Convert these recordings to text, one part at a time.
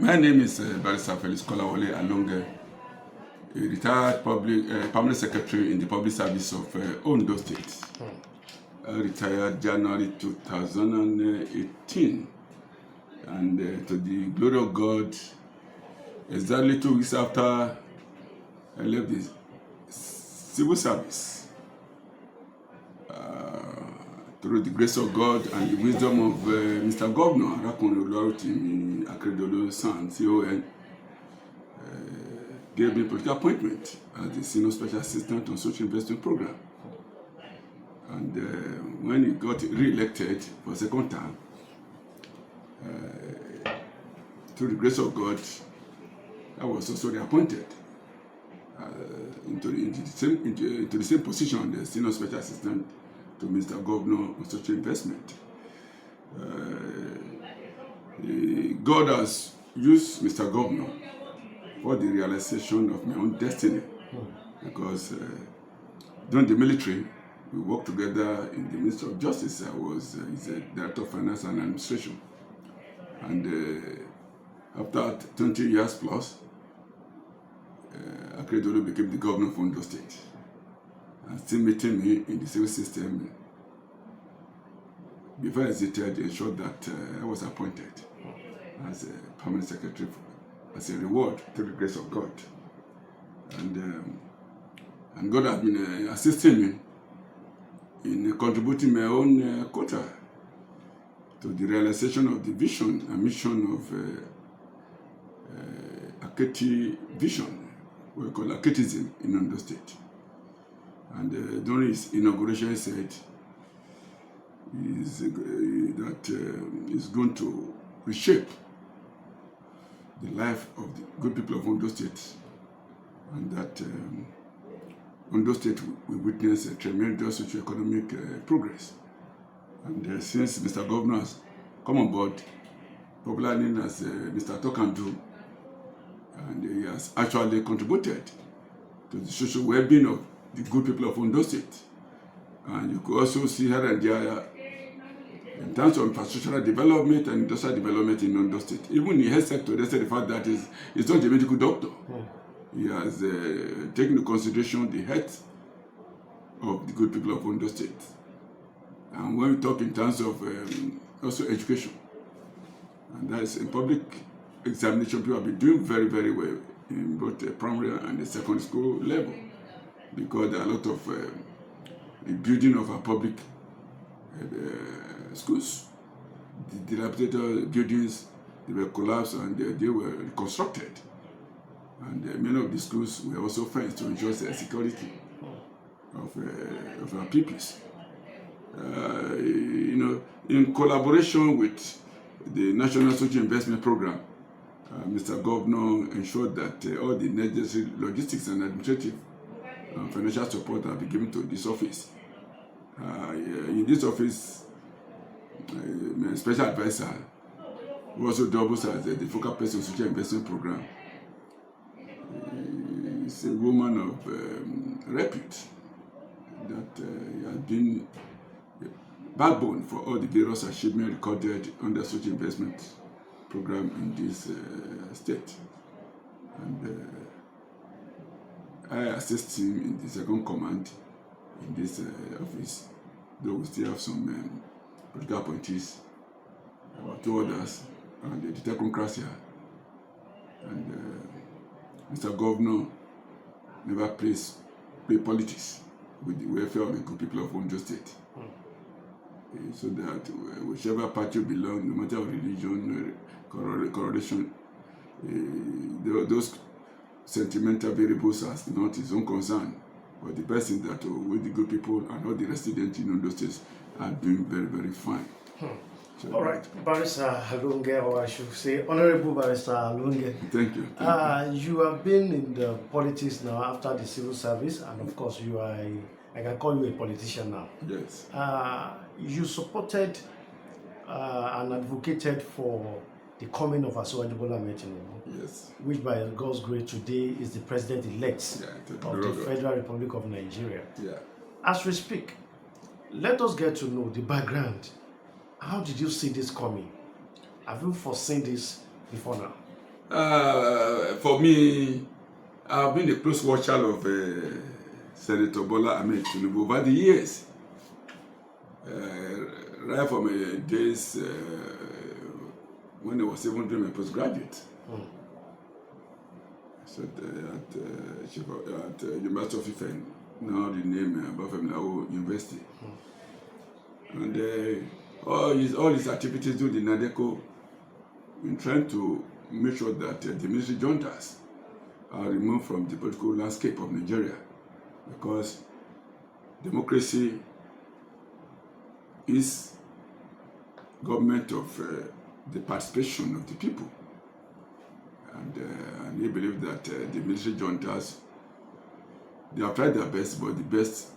My name is Barrister Ondo Alonge, a retired permanent secretary in the public service of Ondo State. Retired January 2018, and to the glory of God, exactly 2 weeks after I left the civil service, through the grace of God and the wisdom of Mr. Governor Arakunrin Oluwarotimi Akeredolu San, CON, gave me political appointment as the Senior Special Assistant on Social Investment Program. And when he got re-elected for a second term, through the grace of God, I was also reappointed into the same position, the Senior Special Assistant to Mr. Governor on Social Investment. God has used Mr. Governor for the realization of my own destiny, because during the military, we worked together in the Ministry of Justice. I was his Director of Finance and Administration. And after 20 years plus, Akeredolu became the governor of Ondo State. And still meeting me in the civil system. Before I exited, ensured that I was appointed as a permanent secretary as a reward to the grace of God. And God has been assisting me in contributing my own quota to the realization of the vision and mission of Aketi vision, we call Aketism in Ondo State. And during his inauguration, he said that he's going to reshape the life of the good people of Ondo State, and that Ondo State will witness a tremendous socio-economic progress. And since Mr. Governor has come on board, popularly known as Mr. Tokandu, and he has actually contributed to the social well-being of the good people of Ondo State. And you could also see here and there in terms of infrastructural development and industrial development in Ondo State. Even in the health sector, they said the fact that he's not a medical doctor. He has taken into consideration the health of the good people of Ondo State. And when we talk in terms of also education, and that is in public examination, people have been doing very, very well in both the primary and the secondary school level, because there are a lot of rebuilding of our public schools. The dilapidated buildings, they were collapsed and they were reconstructed. And many of the schools were also fenced to ensure the security of our pupils. In collaboration with the National Social Investment Program, Mr. Governor ensured that all the necessary logistics and administrative financial support have been given to this office. In this office, my special advisor, who also doubles as the focal person of social investment program, is a woman of repute that has been the backbone for all the various achievements recorded under social investment program in this state. And I assist him in the second command in this office, though we still have some political appointees, about 2 others, and the technocracy. And Mr. Governor never play politics with the welfare of the good people of Ondo State. So that whichever party you belong, no matter what religion, correlation, those sentimental variables are not his own concern, but the person that with the good people and all the residents in Ondo State are doing very, very fine. So, all right, Barrister Alonge, or I should say Honorable Barrister Alonge. Thank you. You have been in the politics now after the civil service, and of course you are I can call you a politician now. Yes. You supported and advocated for the coming of Asiwaju Bola Ahmed Tinubu, Yes. which by God's grace today is the president-elect of the Federal Republic of Nigeria. Yeah. As we speak, let us get to know the background. How did you see this coming? Have you foreseen this before now? For me, I've been a close watcher of Senator Bola Ahmed Tinubu over the years. Right from days when I was even doing my postgraduate. So at University of Ife, now the name Bafemlao University. And all his activities do the NADECO in trying to make sure that the military juntas are removed from the political landscape of Nigeria, because democracy is government of the participation of the people. And he believed that the military juntas, they have tried their best, but the best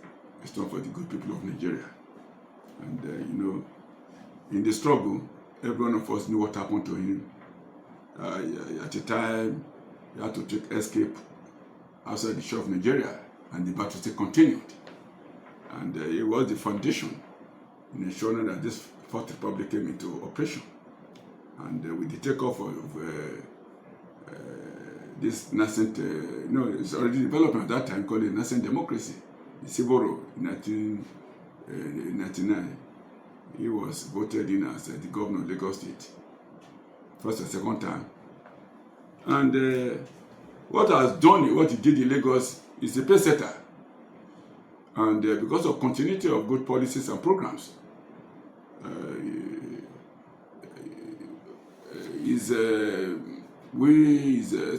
is not for the good people of Nigeria. And you know, in the struggle, every one of us knew what happened to him. At the time, he had to take escape outside the shore of Nigeria, and the battle still continued. And it was the foundation in ensuring that this Fourth Republic came into operation. And with the takeoff of this nascent, it's already developed at that time, called a nascent democracy, the Civil War in 1999. He was voted in as the governor of Lagos State, first and second time. And what he did in Lagos is a pace setter. And because of continuity of good policies and programs, his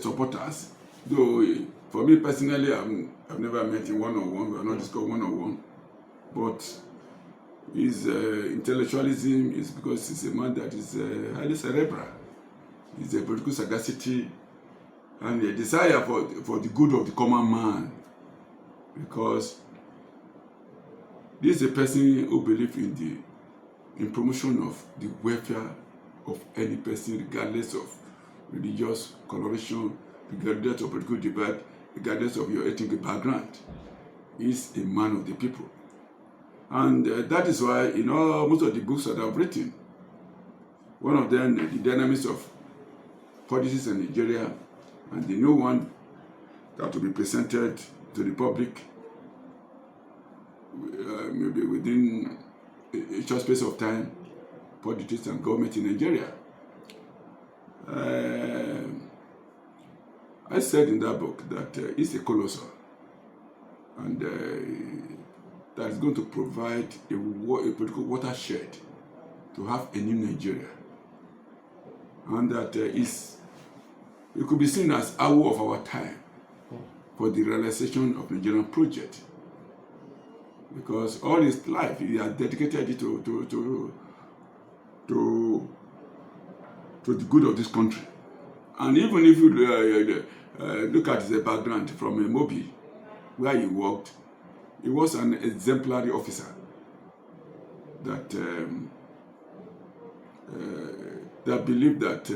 supporters, though for me personally, I've never met him one-on-one, we are not discussed one-on-one, but his intellectualism is because he's a man that is highly cerebral. He's a political sagacity and a desire for the good of the common man, because this is a person who believes in promotion of the welfare of any person, regardless of religious coloration, regardless of political debate, regardless of your ethnic background. He's a man of the people. And that is why in most of the books that I've written, one of them, The Dynamics of Politics in Nigeria, and the new one that will be presented to the public maybe within a short space of time, Politics and Government in Nigeria. I said in that book that it's a colossal, and that is going to provide a political watershed to have a new Nigeria, and that it could be seen as hour of our time for the realization of Nigerian project, because all his life he has dedicated it to the good of this country. And even if you look at his background from Mobi, where he worked, he was an exemplary officer that that believed that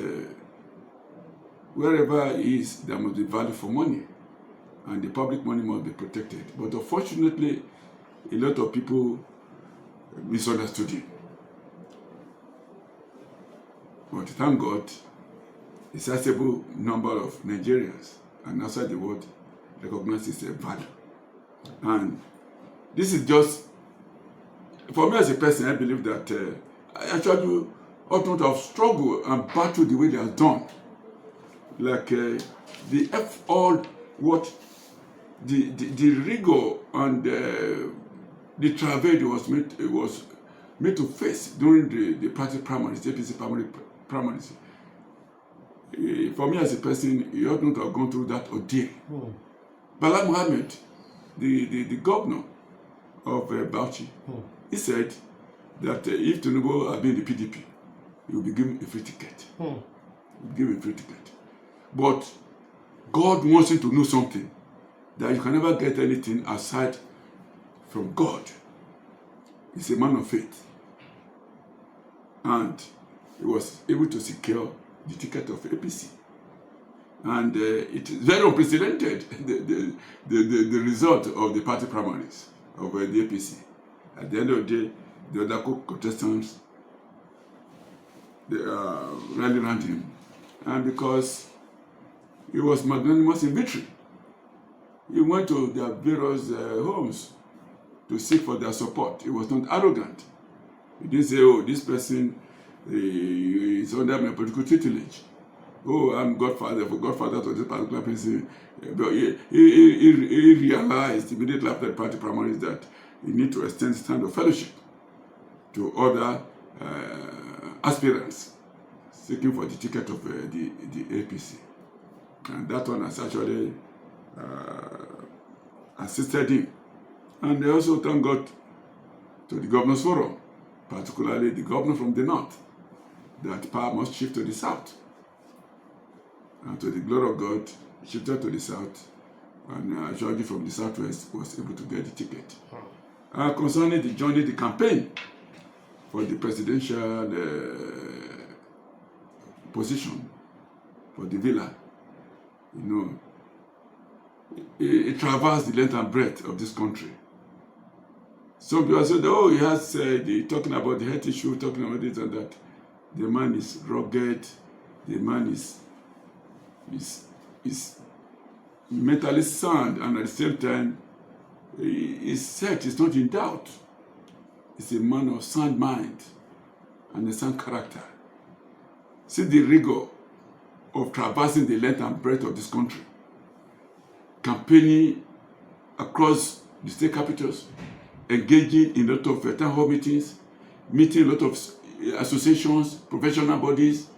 wherever he is, there must be value for money, and the public money must be protected. But unfortunately, a lot of people misunderstood him. But thank God, a sizable number of Nigerians and outside the world recognize his value. And this is just, for me as a person, I believe that I actually ought not have struggled and battled the way they have done. Like the rigor and the travail was made to face during the party primaries, the APC primaries. For me as a person, you ought not to have gone through that ordeal. Bala Mohammed, the governor of Bauchi, he said that if Tinubu had been the PDP, he would be given a free ticket. He would be given a free ticket. But God wants you to know something, that you can never get anything aside from God. He's a man of faith. And he was able to secure the ticket of APC. And it is very unprecedented, the result of the party primaries of the APC. At the end of the day, the other contestants, they rallied around him. And because He was magnanimous in victory. He went to their various homes to seek for their support. He was not arrogant. He didn't say, oh, this person is under my political tutelage. Oh, I'm godfather to this particular person. But he realized immediately after the party primaries that he need to extend his hand of fellowship to other aspirants seeking for the ticket of the APC. And that one has actually assisted him. And they also thank God to the Governors Forum, particularly the governor from the north, that power must shift to the south. And to the glory of God, shifted to the south, and Georgie from the southwest was able to get the ticket. Concerning the journey, the campaign for the presidential position for the villa, you know, it traversed the length and breadth of this country. Some people said, oh, he has talking about the health issue, talking about this and that. The man is rugged, the man is mentally sound, and at the same time, his set is not in doubt. He's a man of sound mind and a sound character. See the rigor of traversing the length and breadth of this country, campaigning across the state capitals, engaging in a lot of town hall meetings, meeting a lot of associations, professional bodies,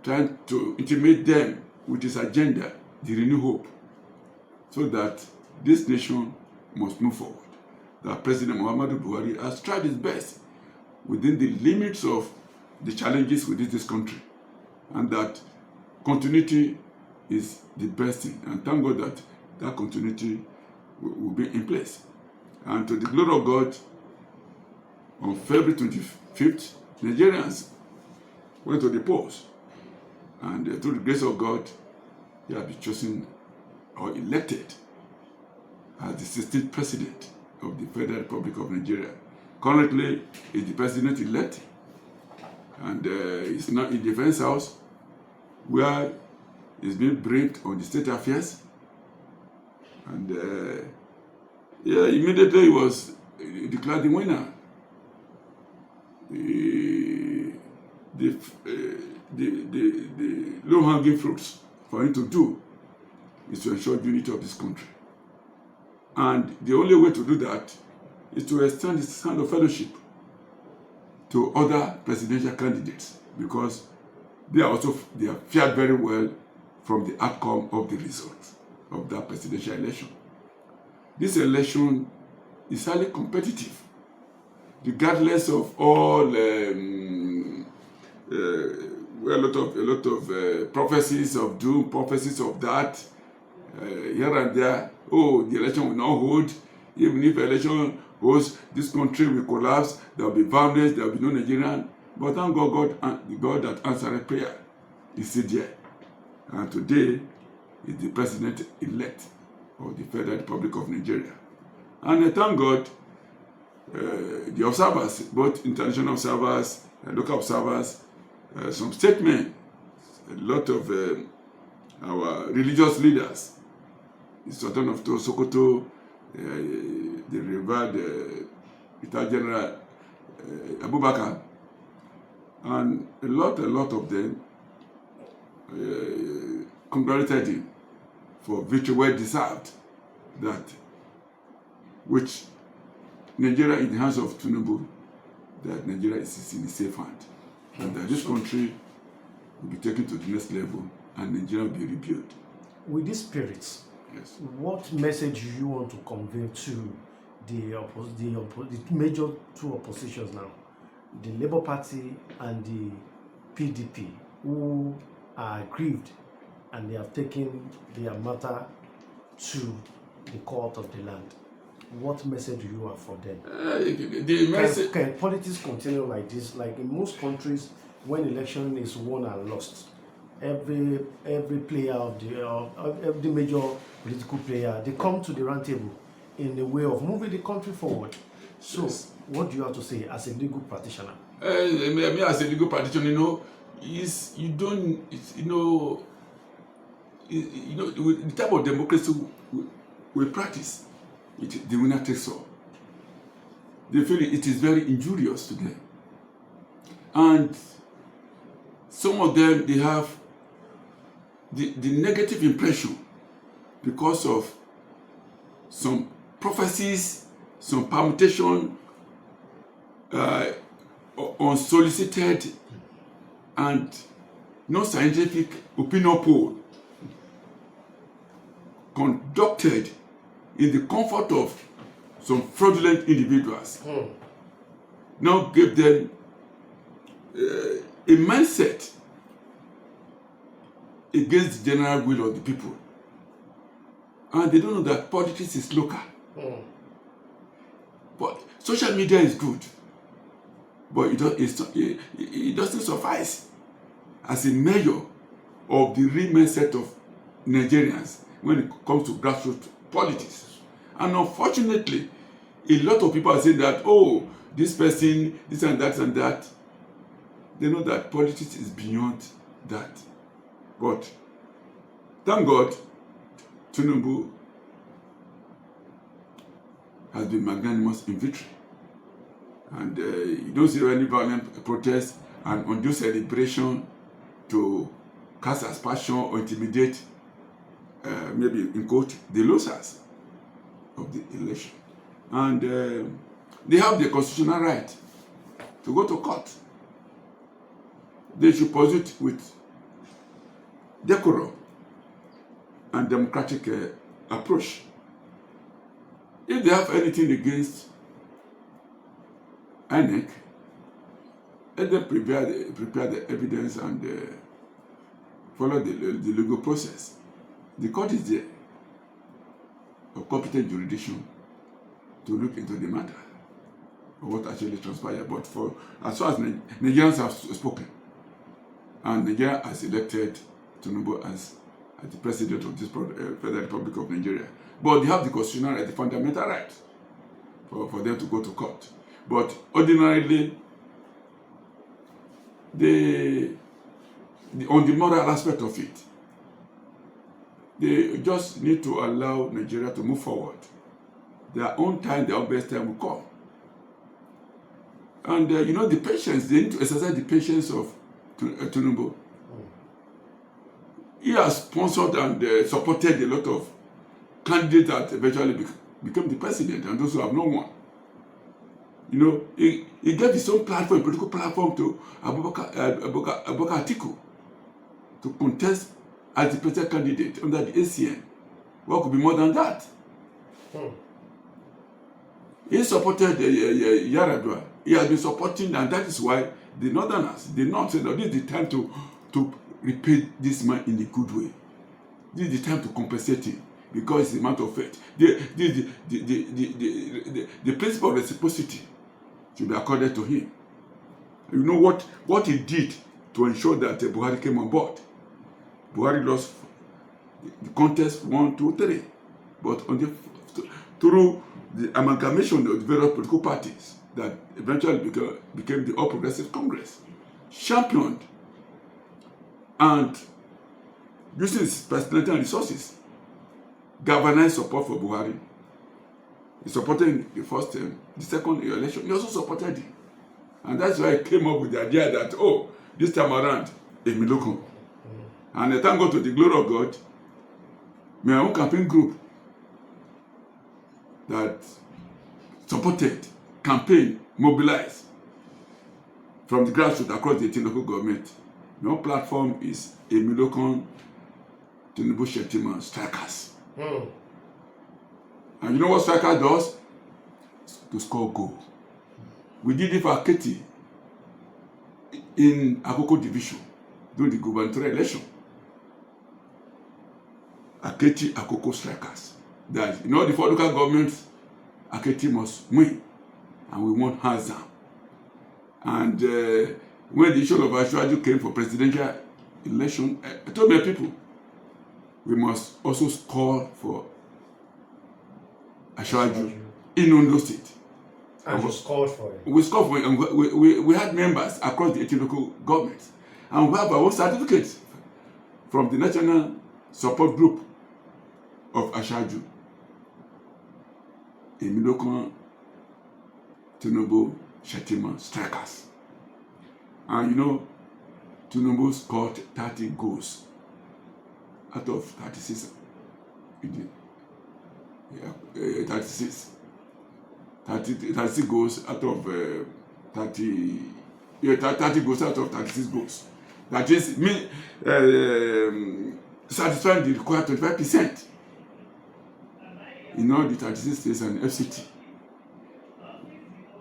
trying to intimate them with his agenda, the renew hope, so that this nation must move forward. That President Muhammadu Buhari has tried his best within the limits of the challenges within this country, and that continuity is the best thing. And thank God that that continuity will be in place. And to the glory of God, on February 25th, Nigerians went to the polls. And through the grace of God, he has been chosen or elected as the 16th president of the Federal Republic of Nigeria. Currently, is the president-elect, and he's now in the defense house, where he's being briefed on the state affairs. And immediately he was declared the winner. The low-hanging fruits for him to do is to ensure unity of this country. And the only way to do that is to extend his hand of fellowship to other presidential candidates, because they are fared very well from the outcome of the results of that presidential election. This election is highly competitive, regardless of all a lot of prophecies of doom, prophecies of that, here and there. Oh, the election will not hold. Even if election holds, this country will collapse. There will be violence. There will be no Nigerian. But thank God that answered prayer is still there. And today is the president-elect of the Federal Republic of Nigeria. And I thank God, the observers, both international observers and local observers, some statements, a lot of our religious leaders, the Sultan of Sokoto, the revered Retired General Abubakar, and a lot of them congratulated him for victory well deserved, that which Nigeria in the hands of Tinubu, that Nigeria is in a safe hand, and that this country will be taken to the next level and Nigeria will be rebuilt. With these spirits, yes, what message do you want to convey to the major two oppositions now, the Labour Party and the PDP, who are aggrieved and they have taken their matter to the court of the land? What message do you have for them? Can politics continue like this? Like in most countries, when election is won and lost, every player of every major political player, they come to the round table in the way of moving the country forward. So, yes, what do you have to say as a legal practitioner? Me as a legal practitioner, you know, the type of democracy we practice, the winner takes all. They feel it is very injurious to them. And some of them, they have the negative impression because of some prophecies, some permutation, unsolicited and no scientific opinion poll conducted in the comfort of some fraudulent individuals now gave them a mindset against the general will of the people. And they don't know that politics is local. But social media is good, but it doesn't suffice as a measure of the real mindset of Nigerians when it comes to grassroots politics. And unfortunately, a lot of people are saying that, oh, this person, this and that and that. They know that politics is beyond that. But thank God, Tinubu has been magnanimous in victory. And you don't see any violent protests and undue celebration to cast aspersion or intimidate, maybe in quote, the losers of the election. And they have the constitutional right to go to court. They should pursue it with decorum and democratic approach. If they have anything against INEC, let them prepare the evidence and follow the legal process. The court is there of competent jurisdiction to look into the matter of what actually transpired. But for as far as Nigerians have spoken, and Nigeria has elected Tinubu as the president of this Federal Republic of Nigeria. But they have the constitutional right, the fundamental right for them to go to court. But ordinarily, on the moral aspect of it, they just need to allow Nigeria to move forward. Their own time, their own best time will come. And you know, the patience, they need to exercise the patience of Tinubu. He has sponsored and supported a lot of candidates that eventually became the president, and those who have no one. You know, he gave his own platform, political platform, to Abubakar Atiku to contest as the president candidate under the ACN. What could be more than that? He supported Yaradua. He has been supporting, and that is why the Northerners, the North, said that this is the time to repay this man in a good way. This is the time to compensate him because it's a matter of faith. The principle of reciprocity should be accorded to him. You know what he did to ensure that Buhari came on board. Buhari lost the contest 1, 2, 3, but through the amalgamation of the various political parties that eventually became the All Progressive Congress, championed and using his personality and resources, galvanized support for Buhari. He supported the first term, the second election. He also supported him. And that's why he came up with the idea that, oh, this time around, Emiloko. And thank God, to the glory of God, my own campaign group that supported, campaigned, mobilized from the grassroots across the 18 local government. My own platform is Emiloko Tinubu Shetima Strikers. And you know what Striker does? To score goal. We did it for Aketi in Akoko Division during the gubernatorial election. Aketi Akoko Strikers. That, you know, the 4 local governments, Aketi must win. And we won hands down. And when the issue of Ashwaju came for presidential election, I told my people, we must also score for Ashwaju in Ondo State. And you scored for it. We scored for it, and we had members across the 18 local governments. And we have our own certificates from the National support group of Ashaju, Emilokon, Tinubu, Shetima, strikers. And you know, Tinubu scored 30 goals out of 36. 36 goals out of 30 goals out of 36 goals. That is satisfying the required 25% in all the 36 states and FCT,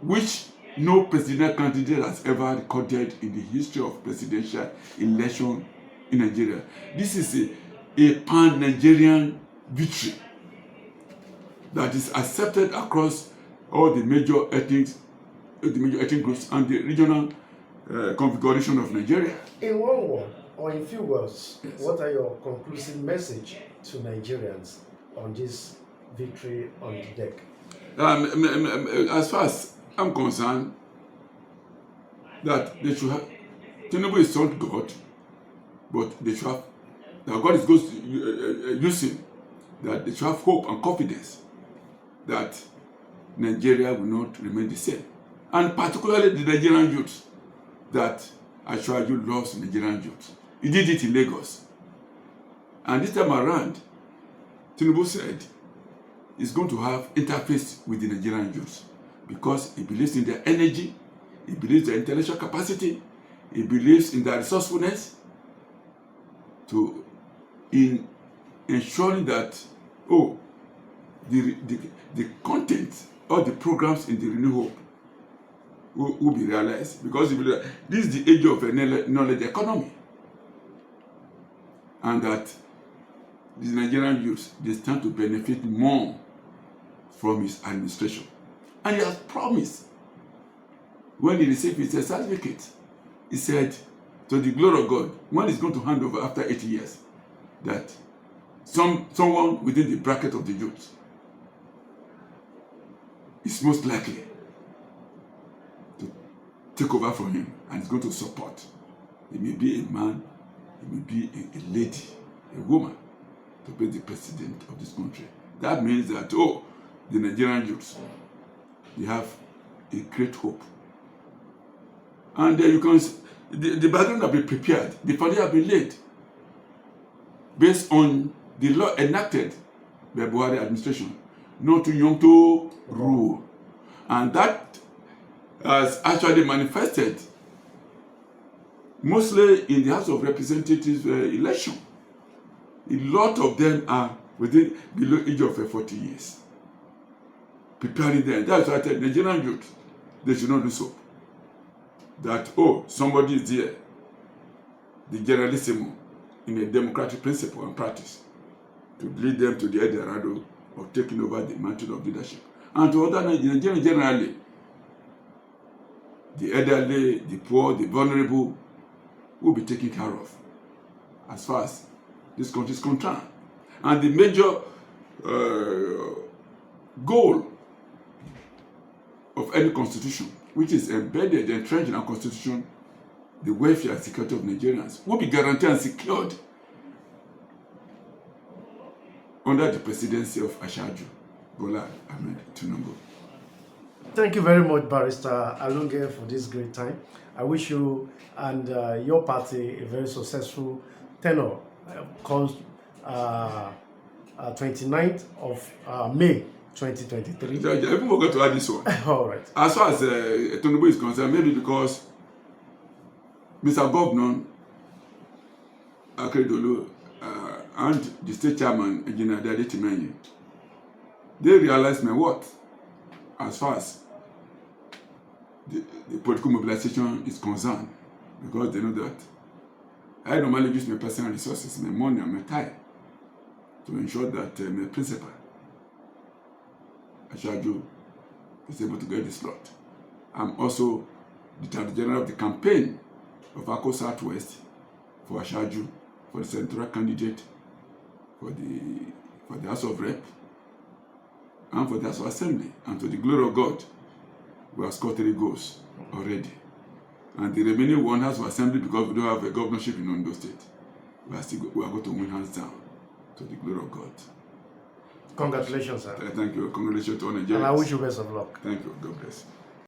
which no presidential candidate has ever recorded in the history of presidential election in Nigeria. This is a pan-Nigerian victory that is accepted across all the major ethnic groups and the regional configuration of Nigeria. In one word, or in few words, yes, what are your conclusive message to Nigerians on this victory on the deck? As far as I'm concerned, that they should have, Tinubu is not God, but they should have, that God is going to use him, that they should have hope and confidence that Nigeria will not remain the same. And particularly the Nigerian youth, that Ashwaju loves Nigerian youth. He did it in Lagos. And this time around, Tinubu said he's going to have interface with the Nigerian youth because he believes in their energy, he believes in their intellectual capacity, he believes in their resourcefulness in ensuring that the content or the programs in the Renew Hope will be realized, because this is the age of a knowledge economy, and that the Nigerian youth, they stand to benefit more from his administration. And he has promised, when he received his certificate, he said, to the glory of God, when he's going to hand over after 80 years, that someone within the bracket of the youth is most likely to take over from him and is going to support. It may be a man, it may be a lady, a woman, to be the president of this country. That means that, the Nigerian youths, they have a great hope. And you can, the background have been prepared, the foundation have been laid based on the law enacted by Buhari administration, not too young to rule. And that has actually manifested mostly in the House of Representatives election. A lot of them are below age of 40 years. Preparing them. That's why I tell Nigerian youth, they should not do so. That, somebody is there, the generalissimo, in a democratic principle and practice, to lead them to the Eldorado of taking over the mantle of leadership. And to other Nigerians generally, the elderly, the poor, the vulnerable, will be taken care of as far as this country is concerned. And the major goal of any constitution, which is embedded and entrenched in our constitution, the welfare and security of Nigerians, will be guaranteed and secured under the presidency of Ashaju Bola Ahmed Tinubu. Thank you very much, Barrister Alonge, for this great time. I wish you and your party a very successful tenure. Comes 29th of May 2023. I even forgot to add this one. All right. As far as Tinubu is concerned, maybe because Mr. Governor Akeredolu and the state chairman, Engineer Dade Timenye, they realized my worth as far as the political mobilization is concerned, because they know that I normally use my personal resources, my money and my time, to ensure that my principal, Ashaju, is able to get the slot. I'm also the Director General of the campaign of Akko Southwest for Ashaju, for the senatorial candidate, for the House of Rep, and for the House of Assembly. And to the glory of God, we have scored 3 goals already. And the remaining one House of Assembly, because we don't have a governorship in Ondo State, we are going to win hands down. to the glory of God. Congratulations, sir. Thank you. Congratulations to all Nigerians. And I wish you best of luck. Thank you. God bless.